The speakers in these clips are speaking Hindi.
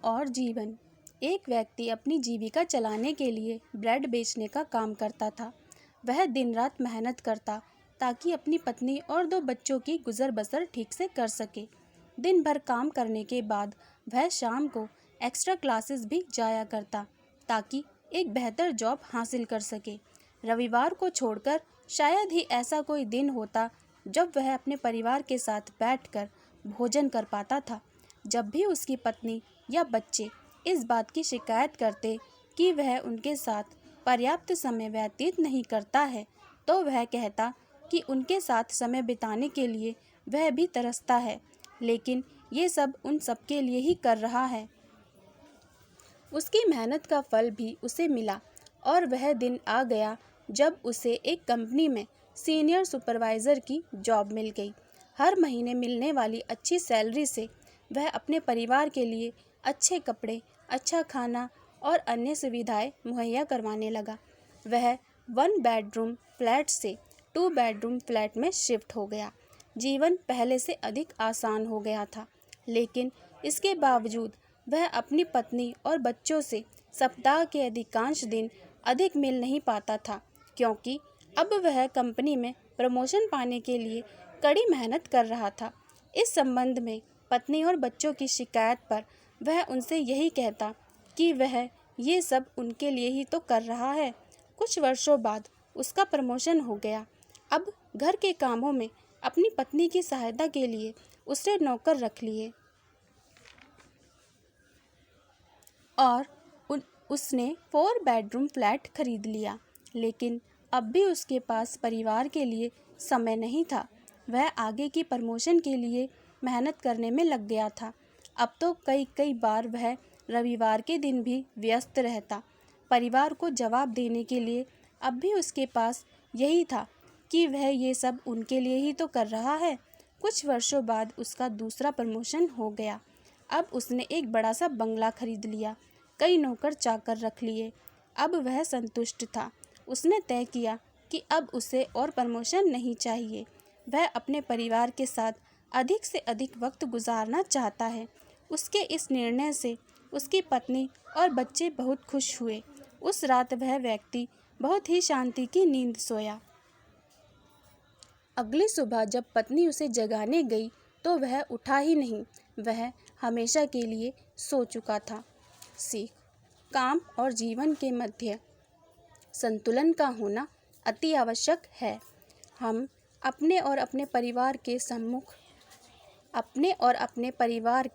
और जीवन। एक व्यक्ति अपनी जीविका चलाने के लिए ब्रेड बेचने का काम करता था। वह दिन रात मेहनत करता ताकि अपनी पत्नी और 2 बच्चों की गुजर बसर ठीक से कर सके। दिन भर काम करने के बाद वह शाम को एक्स्ट्रा क्लासेस भी जाया करता ताकि एक बेहतर जॉब हासिल कर सके। रविवार को छोड़कर शायद ही ऐसा कोई दिन होता जब वह अपने परिवार के साथ बैठकर भोजन कर पाता था। जब भी उसकी पत्नी या बच्चे इस बात की शिकायत करते कि वह उनके साथ पर्याप्त समय व्यतीत नहीं करता है, तो वह कहता कि उनके साथ समय बिताने के लिए वह भी तरसता है, लेकिन ये सब उन सबके लिए ही कर रहा है। उसकी मेहनत का फल भी उसे मिला और वह दिन आ गया जब उसे एक कंपनी में सीनियर सुपरवाइज़र की जॉब मिल गई। हर महीने मिलने वाली अच्छी सैलरी से वह अपने परिवार के लिए अच्छे कपड़े, अच्छा खाना और अन्य सुविधाएं मुहैया करवाने लगा। वह 1 बेडरूम फ्लैट से 2 बेडरूम फ्लैट में शिफ्ट हो गया। जीवन पहले से अधिक आसान हो गया था, लेकिन इसके बावजूद वह अपनी पत्नी और बच्चों से सप्ताह के अधिकांश दिन अधिक मिल नहीं पाता था, क्योंकि अब वह कंपनी में प्रमोशन पाने के लिए कड़ी मेहनत कर रहा था। इस संबंध में पत्नी और बच्चों की शिकायत पर वह उनसे यही कहता कि वह ये सब उनके लिए ही तो कर रहा है। कुछ वर्षों बाद उसका प्रमोशन हो गया। अब घर के कामों में अपनी पत्नी की सहायता के लिए उसने नौकर रख लिए और उसने 4 बेडरूम फ्लैट खरीद लिया। लेकिन अब भी उसके पास परिवार के लिए समय नहीं था। वह आगे की प्रमोशन के लिए मेहनत करने में लग गया था। अब तो कई बार वह रविवार के दिन भी व्यस्त रहता। परिवार को जवाब देने के लिए अब भी उसके पास यही था कि वह ये सब उनके लिए ही तो कर रहा है। कुछ वर्षों बाद उसका दूसरा प्रमोशन हो गया। अब उसने एक बड़ा सा बंगला खरीद लिया, कई नौकर चाकर रख लिए। अब वह संतुष्ट था। उसने तय किया कि अब उसे और प्रमोशन नहीं चाहिए। वह अपने परिवार के साथ अधिक से अधिक वक्त गुजारना चाहता है। उसके इस निर्णय से उसकी पत्नी और बच्चे बहुत खुश हुए। उस रात वह व्यक्ति बहुत ही शांति की नींद सोया। अगली सुबह जब पत्नी उसे जगाने गई तो वह उठा ही नहीं। वह हमेशा के लिए सो चुका था। सीख: काम और जीवन के मध्य संतुलन का होना अति आवश्यक है। हम अपने और अपने परिवार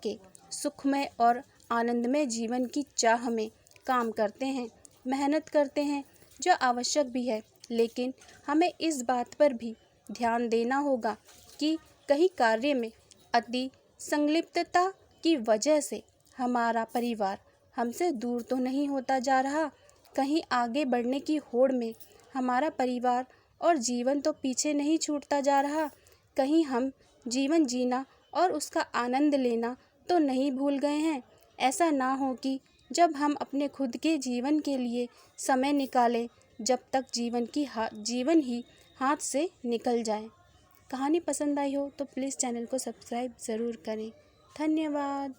के सुखमय और आनंदमय जीवन की चाह में काम करते हैं, मेहनत करते हैं, जो आवश्यक भी है, लेकिन हमें इस बात पर भी ध्यान देना होगा कि कहीं कार्य में अति संलिप्तता की वजह से हमारा परिवार हमसे दूर तो नहीं होता जा रहा। कहीं आगे बढ़ने की होड़ में हमारा परिवार और जीवन तो पीछे नहीं छूटता जा रहा। कहीं हम जीवन जीना और उसका आनंद लेना तो नहीं भूल गए हैं। ऐसा ना हो कि जब हम अपने खुद के जीवन के लिए समय निकालें, जब तक जीवन ही हाथ से निकल जाए। कहानी पसंद आई हो तो प्लीज़ चैनल को सब्सक्राइब ज़रूर करें। धन्यवाद।